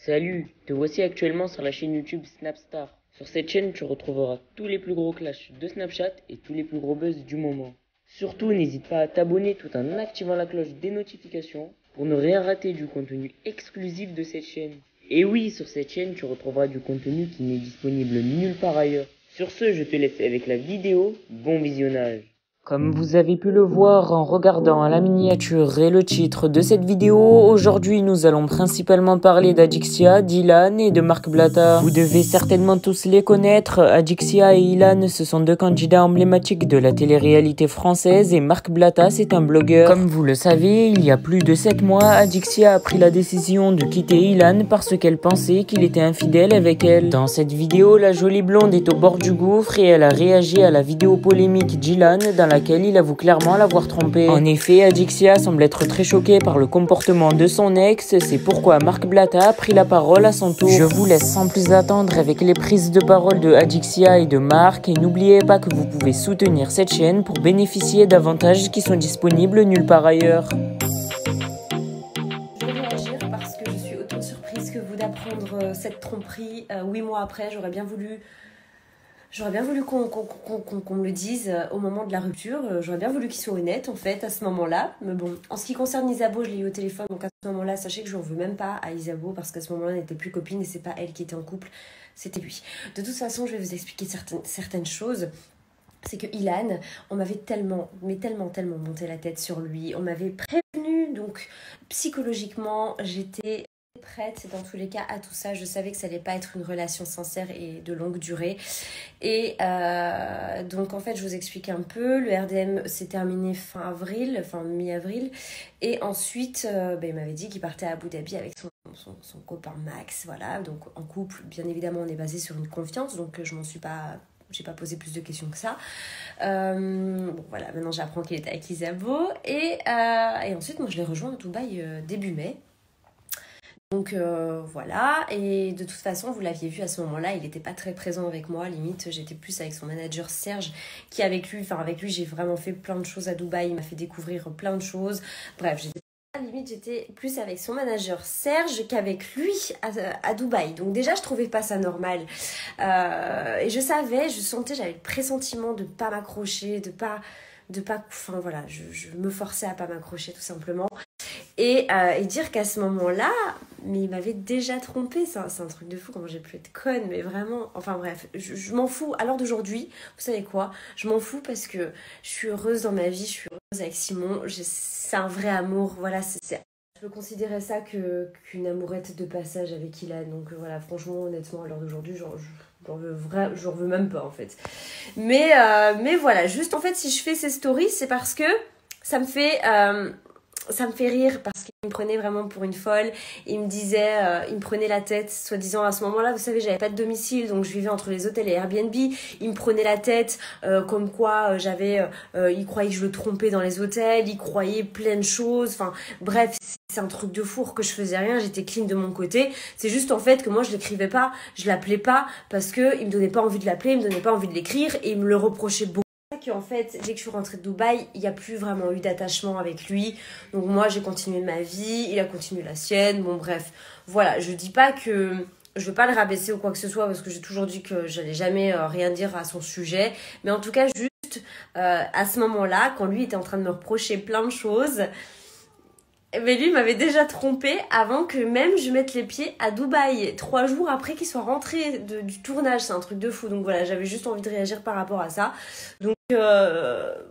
Salut, te voici actuellement sur la chaîne YouTube Snapstar. Sur cette chaîne, tu retrouveras tous les plus gros clashs de Snapchat et tous les plus gros buzz du moment. Surtout, n'hésite pas à t'abonner tout en activant la cloche des notifications pour ne rien rater du contenu exclusif de cette chaîne. Et oui, sur cette chaîne, tu retrouveras du contenu qui n'est disponible nulle part ailleurs. Sur ce, je te laisse avec la vidéo. Bon visionnage. Comme vous avez pu le voir en regardant la miniature et le titre de cette vidéo, aujourd'hui nous allons principalement parler d'Adixia, d'Ilan et de Marc Blatta. Vous devez certainement tous les connaître. Adixia et Ilan, ce sont deux candidats emblématiques de la télé-réalité française et Marc Blatta, c'est un blogueur. Comme vous le savez, il y a plus de 7 mois, Adixia a pris la décision de quitter Ilan parce qu'elle pensait qu'il était infidèle avec elle. Dans cette vidéo, la jolie blonde est au bord du gouffre et elle a réagi à la vidéo polémique d'Ilan dans laquelle il avoue clairement l'avoir trompée. En effet, Adixia semble être très choquée par le comportement de son ex, c'est pourquoi Marc Blatta a pris la parole à son tour. Je vous laisse sans plus attendre avec les prises de parole de Adixia et de Marc, et n'oubliez pas que vous pouvez soutenir cette chaîne pour bénéficier d'avantages qui sont disponibles nulle part ailleurs. Je vais réagir parce que je suis autant surprise que vous d'apprendre cette tromperie 8 mois après. J'aurais bien voulu qu'on me le dise au moment de la rupture. J'aurais bien voulu qu'il soit honnête, en fait, à ce moment-là. Mais bon, en ce qui concerne Isabeau, je l'ai eu au téléphone. Donc à ce moment-là, sachez que je n'en veux même pas à Isabeau parce qu'à ce moment-là, elle n'était plus copine et c'est pas elle qui était en couple, c'était lui. De toute façon, je vais vous expliquer certaines choses. C'est que Ilan, on m'avait tellement monté la tête sur lui. On m'avait prévenu, donc psychologiquement, j'étais prête dans tous les cas à tout ça. Je savais que ça allait pas être une relation sincère et de longue durée. Et donc en fait, je vous explique un peu. Le RDM s'est terminé fin mi-avril. Et ensuite, il m'avait dit qu'il partait à Abu Dhabi avec son copain Max. Voilà, donc en couple, bien évidemment, on est basé sur une confiance. Donc j'ai pas posé plus de questions que ça. Voilà, maintenant j'apprends qu'il était avec Isabeau. Et ensuite, moi je l'ai rejoint à Dubaï début mai. Donc voilà, et de toute façon, vous l'aviez vu à ce moment-là, il n'était pas très présent avec moi, limite j'étais plus avec son manager Serge, qui avec lui j'ai vraiment fait plein de choses à Dubaï, il m'a fait découvrir plein de choses, bref, j'étais plus avec son manager Serge qu'avec lui à Dubaï. Donc déjà, je trouvais pas ça normal. Et je sentais, j'avais le pressentiment de pas m'accrocher, enfin voilà, je me forçais à pas m'accrocher tout simplement. Et dire qu'à ce moment-là, mais il m'avait déjà trompée, c'est un truc de fou, comment j'ai pu être conne, mais vraiment, enfin bref, je m'en fous. À l'heure d'aujourd'hui, vous savez quoi, je m'en fous parce que je suis heureuse dans ma vie, je suis heureuse avec Simon, c'est un vrai amour, voilà, je peux considérer ça qu'une amourette de passage avec Ilan, donc voilà, franchement, honnêtement, à l'heure d'aujourd'hui, j'en veux même pas en fait. Mais voilà, juste en fait, si je fais ces stories, c'est parce que ça me fait rire parce qu'il me prenait vraiment pour une folle. Il me disait, il me prenait la tête, soi-disant à ce moment-là, vous savez, j'avais pas de domicile, donc je vivais entre les hôtels et Airbnb. Il me prenait la tête comme quoi il croyait que je le trompais dans les hôtels, il croyait plein de choses. Enfin, bref, c'est un truc de four que je faisais rien, j'étais clean de mon côté. C'est juste en fait que moi je l'écrivais pas, je l'appelais pas parce que il me donnait pas envie de l'appeler, il me donnait pas envie de l'écrire et il me le reprochait beaucoup. En fait, dès que je suis rentrée de Dubaï, il n'y a plus vraiment eu d'attachement avec lui. Donc moi, j'ai continué ma vie, il a continué la sienne. Bon, bref, voilà. Je dis pas que je veux pas le rabaisser ou quoi que ce soit parce que j'ai toujours dit que j'allais jamais rien dire à son sujet. Mais en tout cas, juste à ce moment-là, quand lui était en train de me reprocher plein de choses, mais lui m'avait déjà trompée avant que même je mette les pieds à Dubaï. 3 jours après qu'il soit rentré du tournage, c'est un truc de fou. Donc voilà, j'avais juste envie de réagir par rapport à ça. Donc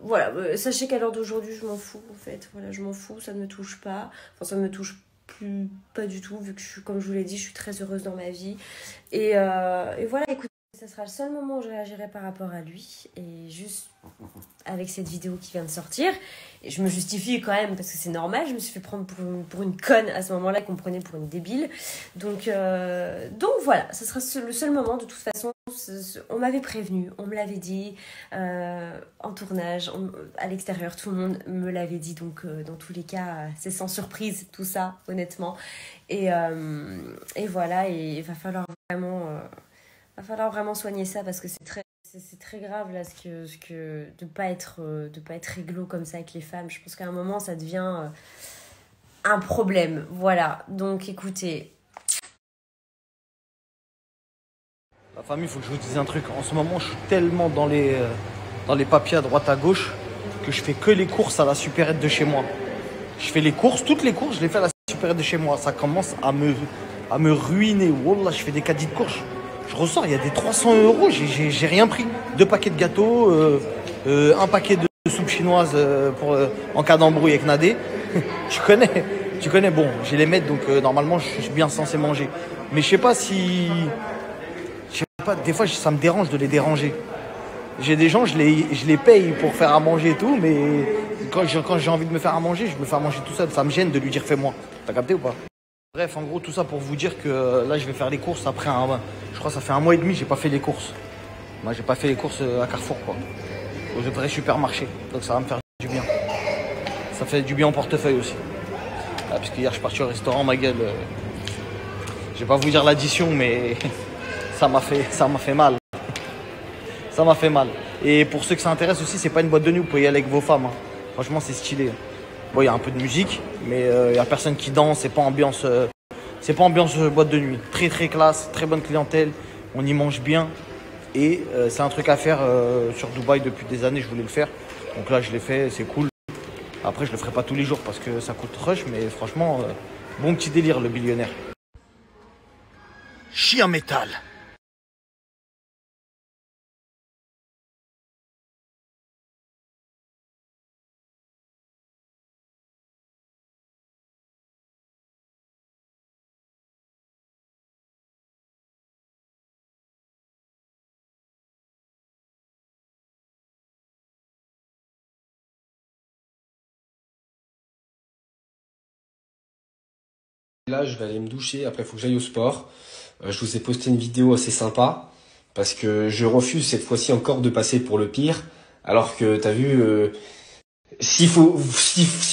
voilà, sachez qu'à l'heure d'aujourd'hui, je m'en fous en fait. Voilà, je m'en fous, ça ne me touche pas. Enfin, ça ne me touche plus, pas du tout, vu que comme je vous l'ai dit, je suis très heureuse dans ma vie. Et voilà, écoutez, ça sera le seul moment où je réagirai par rapport à lui. Et juste avec cette vidéo qui vient de sortir, et je me justifie quand même parce que c'est normal, je me suis fait prendre pour une conne à ce moment-là, qu'on me prenait pour une débile. Donc voilà, ce sera le seul moment. De toute façon, on m'avait prévenu, on me l'avait dit en tournage, à l'extérieur, tout le monde me l'avait dit. Donc dans tous les cas, c'est sans surprise tout ça, honnêtement. Et voilà, et il va falloir vraiment soigner ça parce que c'est très grave là de pas être réglo comme ça avec les femmes. Je pense qu'à un moment ça devient un problème. Voilà. Donc écoutez, La famille, il faut que je vous dise un truc. En ce moment, je suis tellement dans les papiers à droite à gauche que je fais que les courses à la supérette de chez moi. Je fais les courses, toutes les courses, je les fais à la supérette de chez moi. Ça commence à me ruiner. Wallah, je fais des caddies de courses. Je ressors, il y a des 300 €, j'ai rien pris. 2 paquets de gâteaux, un paquet de soupe chinoise en cas d'embrouille avec Nadé. Tu connais, bon, j'ai les mètres, donc normalement je suis bien censé manger. Mais je sais pas si... Je sais pas, des fois ça me dérange de les déranger. J'ai des gens, je les paye pour faire à manger et tout, mais quand j'ai envie de me faire à manger, je me fais à manger tout seul. Ça me gêne de lui dire fais-moi. T'as capté ou pas? Bref, en gros, tout ça pour vous dire que là, je vais faire les courses après je crois que ça fait 1 mois et demi, j'ai pas fait les courses. Moi, j'ai pas fait les courses à Carrefour, quoi. Au vrai supermarché. Donc ça va me faire du bien. Ça fait du bien au portefeuille aussi. Ah, parce qu'hier, je suis parti au restaurant, ma gueule. Je vais pas vous dire l'addition, mais ça m'a fait mal. Ça m'a fait mal. Et pour ceux que ça intéresse aussi, c'est pas une boîte de nuit, vous pouvez y aller avec vos femmes. Hein. Franchement, c'est stylé. Bon, il y a un peu de musique, mais il y a personne qui danse, c'est pas ambiance boîte de nuit. Très très classe, très bonne clientèle, on y mange bien. Et c'est un truc à faire sur Dubaï depuis des années, je voulais le faire. Donc là, je l'ai fait, c'est cool. Après, je le ferai pas tous les jours parce que ça coûte rush, mais franchement, bon petit délire, le billionnaire. Chien métal. Là, je vais aller me doucher. Après, il faut que j'aille au sport. Je vous ai posté une vidéo assez sympa parce que je refuse cette fois-ci encore de passer pour le pire. Alors que t'as vu, si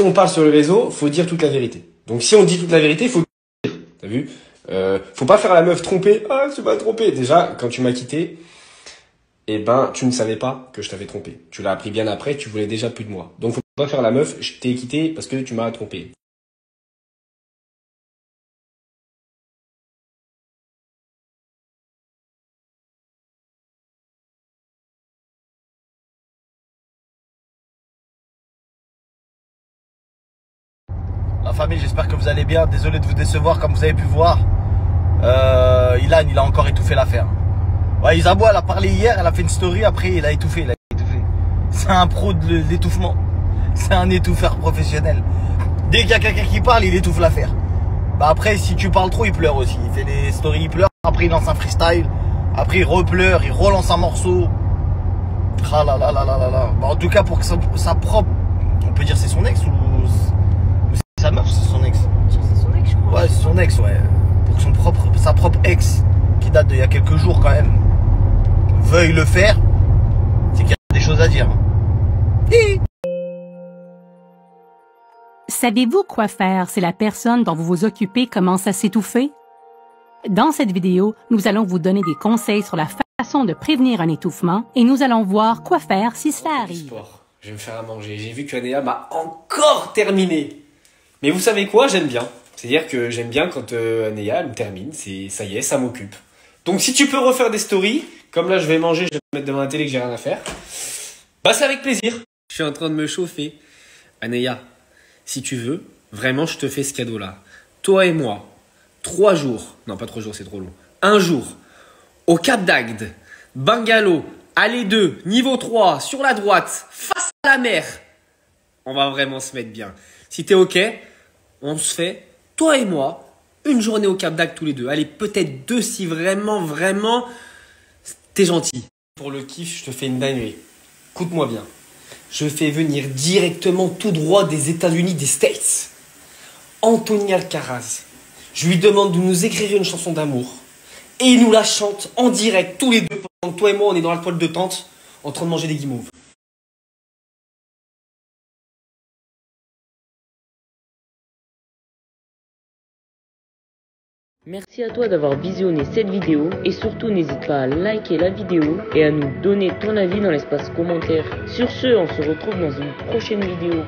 on parle sur le réseau, faut dire toute la vérité. Donc si on dit toute la vérité, faut dire. T'as vu, faut pas faire la meuf trompée. Ah, tu m'as trompé. Déjà, quand tu m'as quitté, eh ben, tu ne savais pas que je t'avais trompé. Tu l'as appris bien après. Tu voulais déjà plus de moi. Donc faut pas faire la meuf. Je t'ai quitté parce que tu m'as trompé. La famille, j'espère que vous allez bien. Désolé de vous décevoir comme vous avez pu voir. Ilan, il a encore étouffé l'affaire. Ouais, Isabeau, elle a parlé hier, elle a fait une story, après il a étouffé. C'est un pro de l'étouffement. C'est un étouffeur professionnel. Dès qu'il y a quelqu'un qui parle, il étouffe l'affaire. Bah après, si tu parles trop, il pleure aussi. Il fait des stories, il pleure. Après, il lance un freestyle. Après, il repleure, il relance un morceau. Ah là là là là là là. Bah, en tout cas, pour que sa propre... On peut dire c'est son ex ou... C'est sa meuf, c'est son ex. C'est son ex, je crois. Ouais, c'est son ex, ouais. Pour que sa propre ex, qui date d'il y a quelques jours quand même, veuille le faire, c'est qu'il y a des choses à dire. Savez-vous quoi faire si la personne dont vous vous occupez commence à s'étouffer? Dans cette vidéo, nous allons vous donner des conseils sur la façon de prévenir un étouffement et nous allons voir quoi faire si cela arrive. Sport. Je vais me faire à manger. J'ai vu que Anéa m'a encore terminé. Mais vous savez quoi? J'aime bien. C'est-à-dire que j'aime bien quand Anéa me termine. Ça y est, ça m'occupe. Donc si tu peux refaire des stories, comme là je vais manger, je vais me mettre devant la télé que j'ai rien à faire, bah c'est avec plaisir. Je suis en train de me chauffer. Anéa, si tu veux, vraiment je te fais ce cadeau-là. Toi et moi, 3 jours, non pas 3 jours c'est trop long, 1 jour, au Cap d'Agde, bungalow, allée 2, niveau 3, sur la droite, face à la mer. On va vraiment se mettre bien. Si t'es ok, on se fait, toi et moi, une journée au Cap d'Agde tous les deux. Allez, peut-être 2 si vraiment, vraiment, t'es gentil. Pour le kiff, je te fais une dinguerie. Écoute-moi bien. Je fais venir directement tout droit des États-Unis, des States, Anthony Alcaraz. Je lui demande de nous écrire une chanson d'amour. Et il nous la chante en direct, tous les deux, pendant que toi et moi, on est dans la toile de tente, en train de manger des guimauves. Merci à toi d'avoir visionné cette vidéo et surtout n'hésite pas à liker la vidéo et à nous donner ton avis dans l'espace commentaire. Sur ce, on se retrouve dans une prochaine vidéo.